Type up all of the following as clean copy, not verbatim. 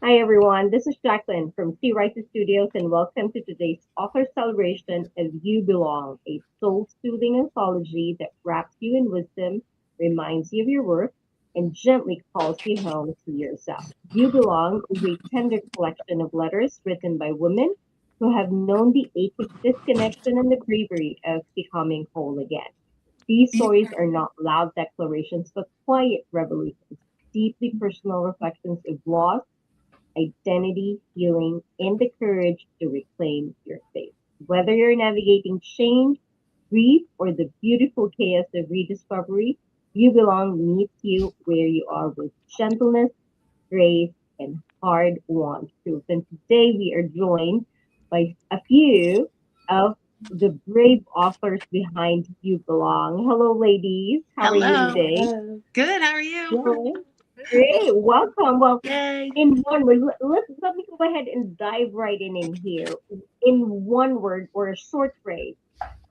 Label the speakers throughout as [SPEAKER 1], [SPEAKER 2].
[SPEAKER 1] Hi everyone, this is Jacqueline from Sea Rises Studios and welcome to today's author celebration of You Belong, a soul-soothing anthology that wraps you in wisdom, reminds you of your worth, and gently calls you home to yourself. You Belong is a tender collection of letters written by women who have known the ache of disconnection and the bravery of becoming whole again. These stories are not loud declarations but quiet revolutions, deeply personal reflections of loss, identity, healing, and the courage to reclaim your faith. Whether you're navigating change, grief, or the beautiful chaos of rediscovery, You Belong meets you where you are with gentleness, grace, and hard won truth. And today we are joined by a few of the brave authors behind You Belong. Hello, ladies. How are you
[SPEAKER 2] Hello.
[SPEAKER 1] today?
[SPEAKER 2] Good. How are you?
[SPEAKER 1] Good. Great. Welcome. Well,
[SPEAKER 2] Yay.
[SPEAKER 1] in one word, let me go ahead and dive right in here. In one word or a short phrase,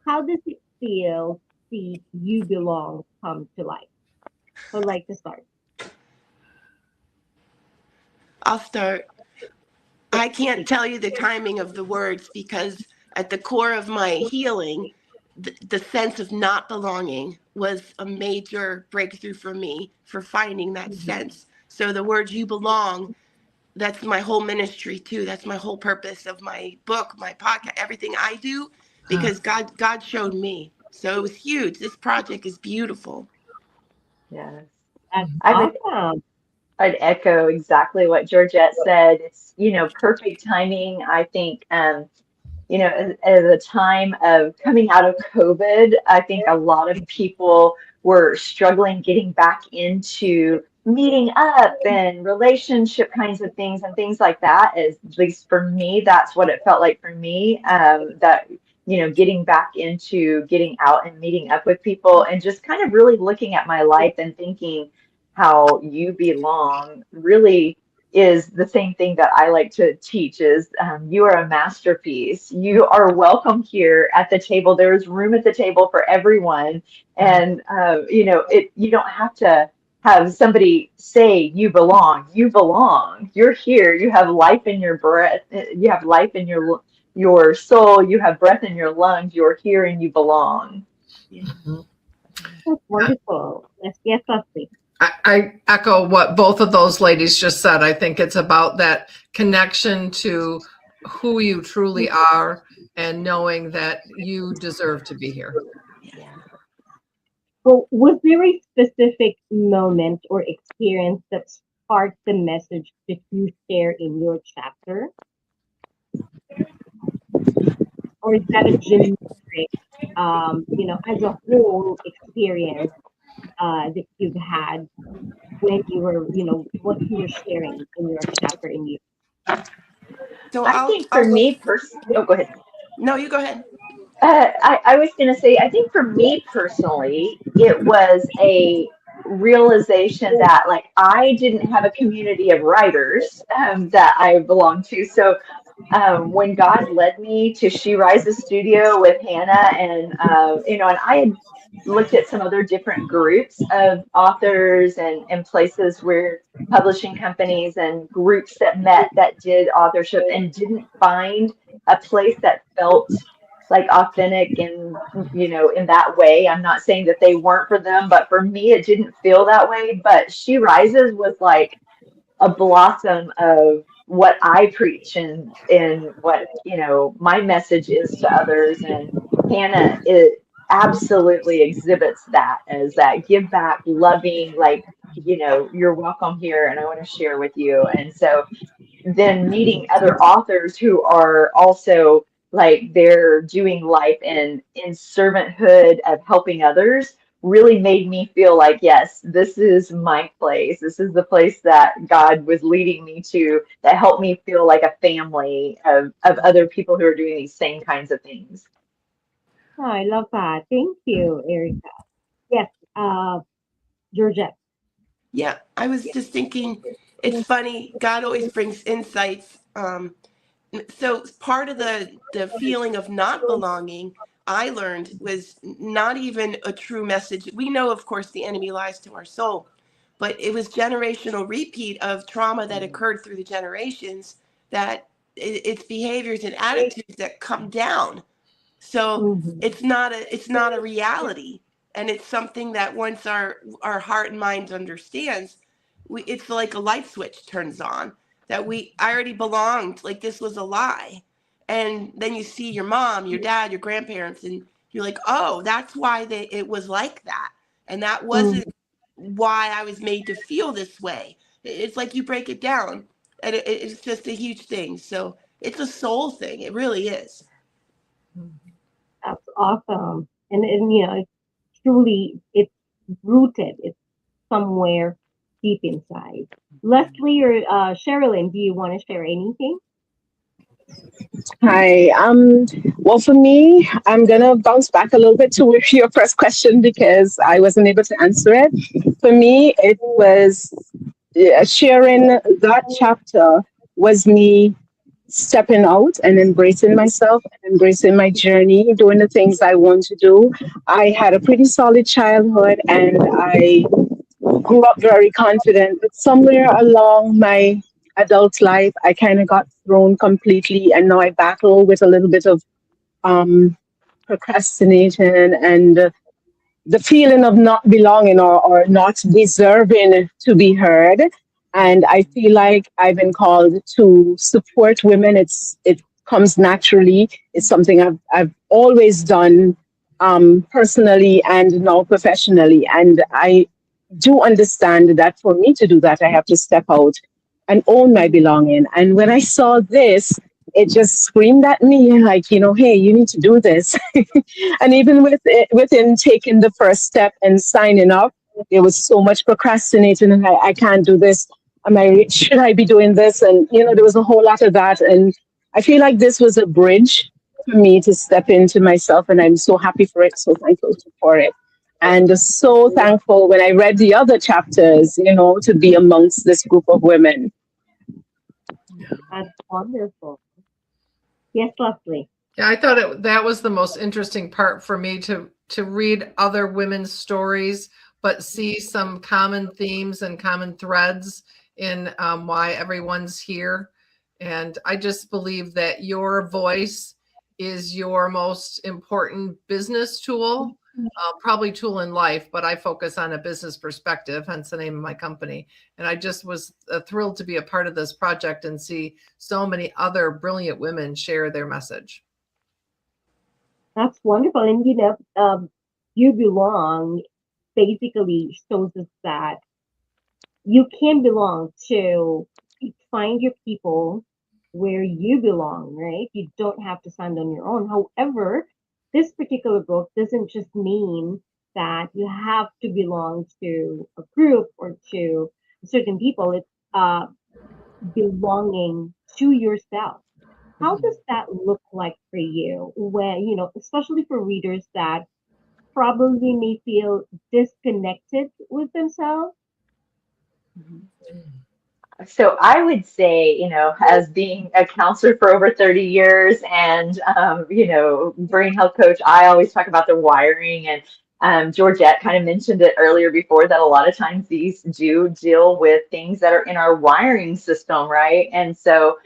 [SPEAKER 1] how does it feel to see You Belong come to life? So I'd like to start.
[SPEAKER 2] I'll start.
[SPEAKER 1] Yes,
[SPEAKER 2] I can't
[SPEAKER 1] please.
[SPEAKER 2] tell you the timing of the words because at the core of my healing, the sense of not belonging was a major breakthrough for me for finding that
[SPEAKER 1] Mhm.
[SPEAKER 2] sense. So the words you belong, that's my whole ministry too. That's my whole purpose of my book, my podcast, everything I do because God showed me. So it was huge. This project is beautiful.
[SPEAKER 3] Yes.
[SPEAKER 1] That's
[SPEAKER 3] I would
[SPEAKER 1] awesome.
[SPEAKER 3] I'd echo exactly what Georgette said. It's, perfect timing. I think, as a time of coming out of COVID, I think a lot of people were struggling getting back into meeting up and relationship kinds of things and things like that. At least for me, that's what it felt like for me. That, getting back into getting out and meeting up with people and just kind of really looking at my life and thinking how you belong really is the same thing that I like to teach is you are a masterpiece. You are welcome here at the table. There is room at the table for everyone. And, you don't have to have somebody say you belong. You belong. You're here. You have life in your breath. You have life in your soul. You have breath in your lungs. You're here and you belong.
[SPEAKER 2] Yeah.
[SPEAKER 1] That's wonderful. Yes, yes, Leslie.
[SPEAKER 4] I echo what both of those ladies just said. I think it's about that connection to who you truly are and knowing that you deserve to be here.
[SPEAKER 1] Yeah. Well, was there a specific moment or experience that sparked the message that you share in your chapter? Or is that a generic, as a whole experience that you've had when you were, what you were sharing in your chapter in you?
[SPEAKER 2] So
[SPEAKER 3] I think for me, oh, go ahead.
[SPEAKER 2] no, you go ahead.
[SPEAKER 3] I was going to say, I think for me personally, it was a realization that like I didn't have a community of writers that I belonged to. So when God led me to She Rises Studio with Hannah, and and I had looked at some other different groups of authors and places where publishing companies and groups that met that did authorship and didn't find a place that felt like authentic and in that way. I'm not saying that they weren't for them, but for me it didn't feel that way. But She Rises was like a blossom of what I preach and what my message is to others. And Hannah, it absolutely exhibits that as that give back, loving, like you're welcome here, and I want to share with you. And so then meeting other authors who are also like they're doing life in servanthood of helping others really made me feel like, yes, this is my place. This is the place that God was leading me to, that helped me feel like a family of other people who are doing these same kinds of things.
[SPEAKER 1] Oh, I love that. Thank you, Erica. Yes, Georgette.
[SPEAKER 2] Yeah, I was just thinking, it's funny. God always brings insights. So part of the feeling of not belonging, I learned was not even a true message. We know, of course, the enemy lies to our soul, but it was generational repeat of trauma that occurred through the generations, that it's behaviors and attitudes that come down. So
[SPEAKER 1] Mhm.
[SPEAKER 2] it's not a reality, and it's something that once our heart and mind understands, it's like a light switch turns on, that I already belonged, like this was a lie. And then you see your mom, your dad, your grandparents, and you're like, oh, that's why it was like that, and that wasn't
[SPEAKER 1] Mhm.
[SPEAKER 2] why I was made to feel this way. It's like you break it down, and it's just a huge thing. So it's a soul thing. It really is.
[SPEAKER 1] That's awesome. And it's truly, it's rooted. It's somewhere deep inside. Leslie or Sherilyn, do you want to share anything?
[SPEAKER 5] Hi. Well, for me, I'm gonna bounce back a little bit to your first question because I wasn't able to answer it. For me, it was sharing that chapter was me stepping out and embracing myself and embracing my journey, doing the things I want to do. I had a pretty solid childhood and I grew up very confident, but somewhere along my adult life, I kind of got thrown completely, and now I battle with a little bit of um, procrastination and the feeling of not belonging or not deserving to be heard. And I feel like I've been called to support women. It comes naturally. It's something I've always done personally and now professionally. And I do understand that for me to do that, I have to step out and own my belonging. And when I saw this, it just screamed at me like, hey, you need to do this. And even within taking the first step and signing up, there was so much procrastinating, and I can't do this. Should I be doing this? And there was a whole lot of that. And I feel like this was a bridge for me to step into myself, and I'm so happy for it, so thankful for it. And so thankful when I read the other chapters, to be amongst this group of women.
[SPEAKER 1] That's wonderful. Yes, Leslie.
[SPEAKER 4] Yeah, I thought that was the most interesting part for me to read other women's stories, but see some common themes and common threads in why everyone's here. And I just believe that your voice is your most important business tool, probably tool in life, but I focus on a business perspective, hence the name of my company. And I just was thrilled to be a part of this project and see so many other brilliant women share their message.
[SPEAKER 1] That's wonderful. And you belong basically shows us that you can belong to find your people where you belong, right? You don't have to stand on your own. However, this particular book doesn't just mean that you have to belong to a group or to certain people. It's belonging to yourself. How does that look like for you when, especially for readers that probably may feel disconnected with themselves?
[SPEAKER 3] So I would say, as being a counselor for over 30 years and, brain health coach, I always talk about the wiring. And Georgette kind of mentioned it earlier before that a lot of times these do deal with things that are in our wiring system, right? And so,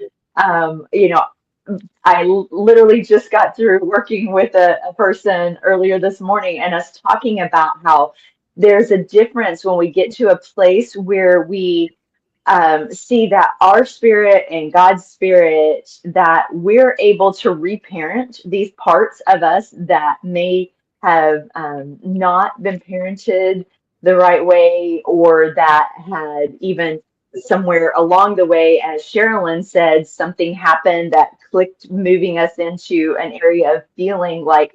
[SPEAKER 3] I literally just got through working with a person earlier this morning and us talking about how there's a difference when we get to a place where we see that our spirit and God's spirit, that we're able to reparent these parts of us that may have not been parented the right way, or that had even somewhere along the way, as Sherilyn said, something happened that clicked, moving us into an area of feeling like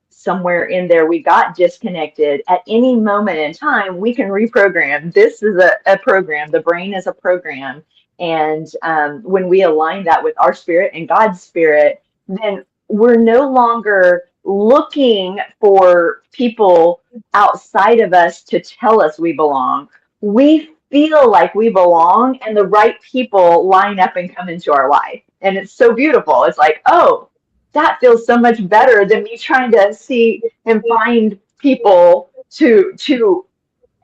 [SPEAKER 3] somewhere in there we got disconnected. At any moment in time, we can reprogram. This is a program. The brain is a program. And when we align that with our spirit and God's spirit, then we're no longer looking for people outside of us to tell us we belong. We feel like we belong, and the right people line up and come into our life. And it's so beautiful. It's like, oh, that feels so much better than me trying to see and find people to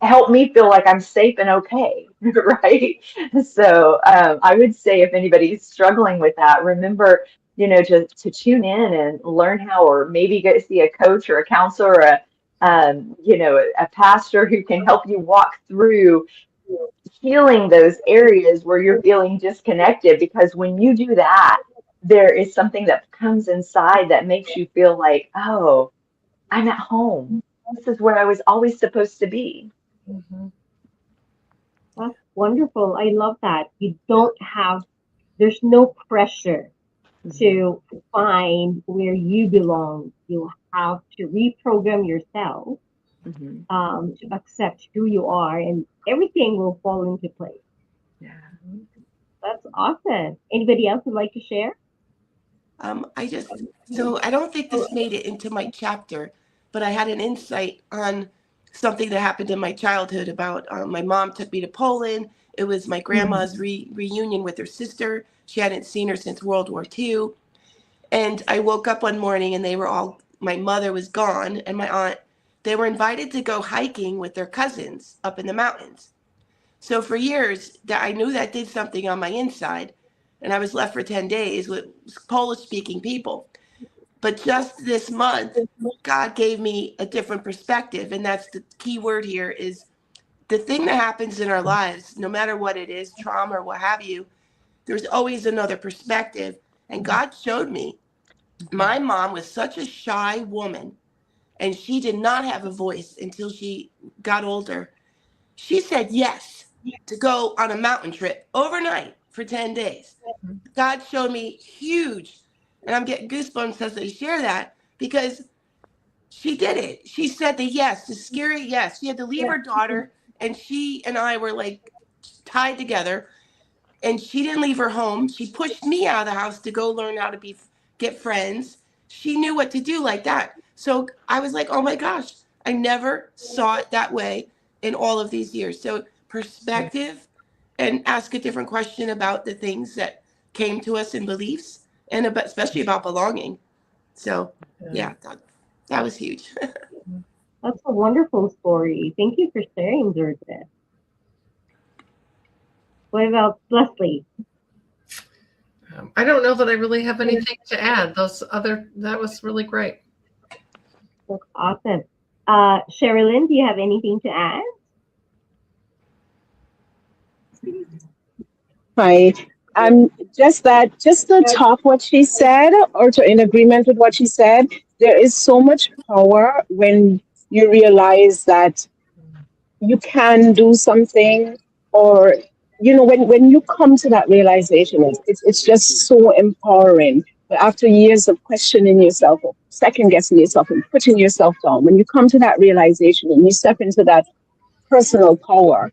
[SPEAKER 3] help me feel like I'm safe and okay, right? So I would say if anybody's struggling with that, remember, to tune in and learn how, or maybe go see a coach or a counselor or a pastor who can help you walk through healing those areas where you're feeling disconnected. Because when you do that, there is something that comes inside that makes you feel like, oh, I'm at home. This is where I was always supposed to be.
[SPEAKER 4] Mhm.
[SPEAKER 1] That's wonderful. I love that. There's no pressure
[SPEAKER 3] Mhm.
[SPEAKER 1] to find where you belong. You have to reprogram yourself
[SPEAKER 3] Mhm.
[SPEAKER 1] to accept who you are, and everything will fall into place.
[SPEAKER 3] Yeah.
[SPEAKER 1] That's awesome. Anybody else would like to share?
[SPEAKER 2] So I don't think this made it into my chapter, but I had an insight on something that happened in my childhood about my mom took me to Poland. It was my
[SPEAKER 1] Mhm.
[SPEAKER 2] grandma's reunion with her sister. She hadn't seen her since World War II. And I woke up one morning and my mother was gone and my aunt, they were invited to go hiking with their cousins up in the mountains. So for years, that I knew that did something on my inside, and I was left for 10 days with Polish speaking people. But just this month, God gave me a different perspective, and that's the key word here is the thing that happens in our lives, no matter what it is, trauma or what have you, there's always another perspective. And God showed me my mom was such a shy woman, and she did not have a voice until she got older. She said yes to go on a mountain trip overnight for 10 days. God showed me huge, and I'm getting goosebumps as I share that because she did it. She said the yes, the scary yes. She had to leave her daughter, and she and I were like tied together. And she didn't leave her home. She pushed me out of the house to go learn how to get friends. She knew what to do like that. So I was like, oh my gosh, I never saw it that way in all of these years. So perspective and ask a different question about the things that came to us in beliefs and about, especially about belonging. So
[SPEAKER 4] Yeah.
[SPEAKER 2] yeah, that was huge.
[SPEAKER 1] That's a wonderful story. Thank you for sharing, Georgia. What about Leslie?
[SPEAKER 4] I don't know that I really have anything to add. That was really great.
[SPEAKER 1] That's awesome. Sherilyn, do you have anything to add?
[SPEAKER 5] Right. Just to top what she said, or to in agreement with what she said, there is so much power when you realize that you can do something, or when you come to that realization, it's just so empowering. But after years of questioning yourself, or second guessing yourself, and putting yourself down, when you come to that realization and you step into that personal power,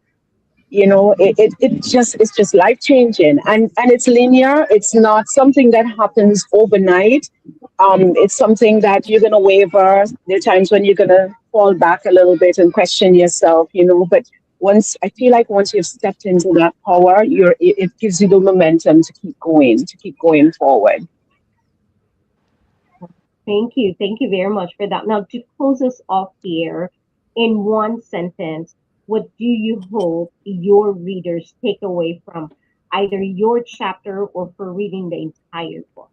[SPEAKER 5] it's just life changing, and it's linear. It's not something that happens overnight. It's something that you're going to waver. There are times when you're going to fall back a little bit and question yourself, but once you've stepped into that power, it gives you the momentum to keep going forward.
[SPEAKER 1] Thank you. Thank you very much for that. Now, to close us off here, in one sentence, what do you hope your readers take away from either your chapter or for reading the entire book?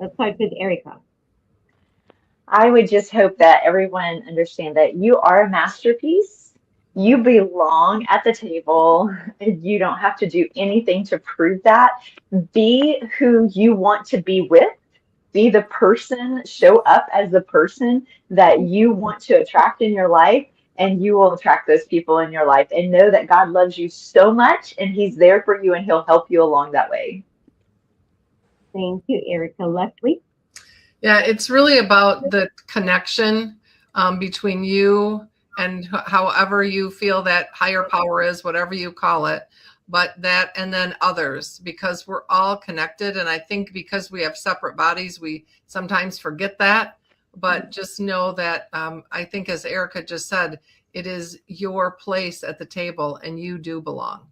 [SPEAKER 1] Let's start with Erica.
[SPEAKER 3] I would just hope that everyone understand that you are a masterpiece. You belong at the table. You don't have to do anything to prove that. Be who you want to be with. Be the person, show up as the person that you want to attract in your life, and you will attract those people in your life. And know that God loves you so much, and He's there for you, and He'll help you along that way.
[SPEAKER 1] Thank you, Erica. Leslie?
[SPEAKER 4] Yeah, it's really about the connection between you and however you feel that higher power is, whatever you call it, but that and then others, because we're all connected. And I think because we have separate bodies, we sometimes forget that. But just know that I think, as Erica just said, it is your place at the table and you do belong.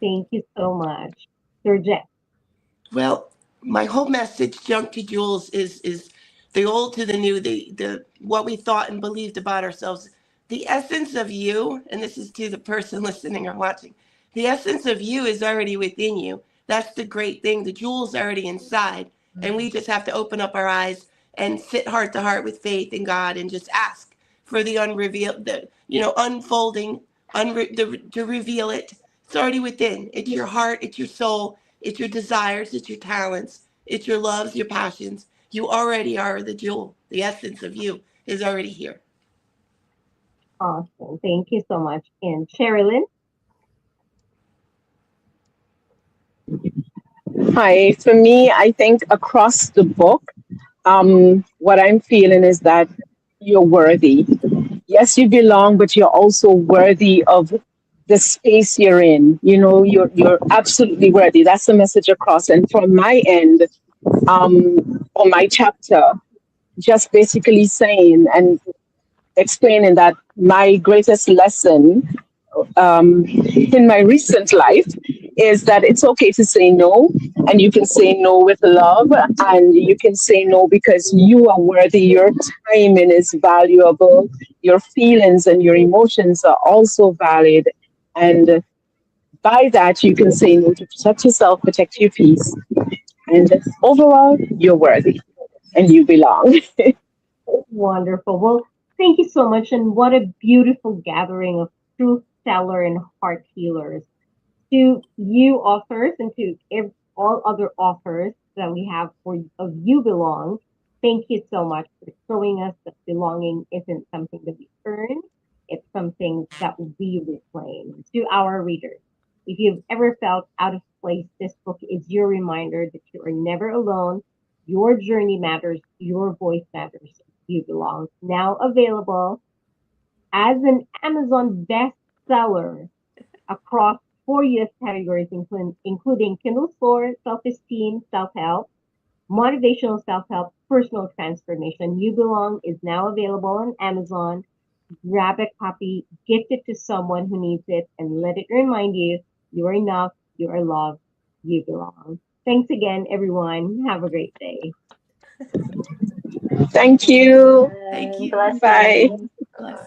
[SPEAKER 1] Thank you so much. Georgette?
[SPEAKER 2] Well, my whole message, Junk to Jules, is the old to the new, the what we thought and believed about ourselves. The essence of you, and this is to the person listening or watching, the essence of you is already within you. That's the great thing. The jewel's already inside. And we just have to open up our eyes and sit heart to heart with faith in God and just ask for the unrevealed, the unfolding, to reveal it. It's already within. It's your heart, it's your soul, it's your desires, it's your talents, it's your loves, your passions. You already are the jewel. The essence of you is already here.
[SPEAKER 1] Awesome. Thank you so much. And Sherilyn?
[SPEAKER 5] Hi. For me, I think across the book, what I'm feeling is that you're worthy. Yes, you belong, but you're also worthy of the space you're in. You're absolutely worthy. That's the message across. And from my end, on my chapter, just basically saying and explaining that my greatest lesson in my recent life is that it's okay to say no, and you can say no with love, and you can say no because you are worthy. Your timing is valuable, your feelings and your emotions are also valid, and by that you can say no to protect yourself, protect your peace, and overall you're worthy and you belong.
[SPEAKER 1] Wonderful. Well, thank you so much. And what a beautiful gathering of truth teller and heart healers. To you authors and to all other authors that we have of You Belong, thank you so much for showing us that belonging isn't something that we earn, it's something that we reclaim. To our readers, if you've ever felt out of place, this book is your reminder that you are never alone. Your journey matters, your voice matters. You Belong. Now available as an Amazon bestseller across 4 US categories, including Kindle Store, self-esteem, self-help, motivational self-help, personal transformation. You Belong is now available on Amazon. Grab a copy, gift it to someone who needs it, and let it remind you you are enough, you are loved, you belong. Thanks again, everyone. Have a great day.
[SPEAKER 5] Thank you.
[SPEAKER 2] Thank you.
[SPEAKER 5] Bye.
[SPEAKER 2] Blessings.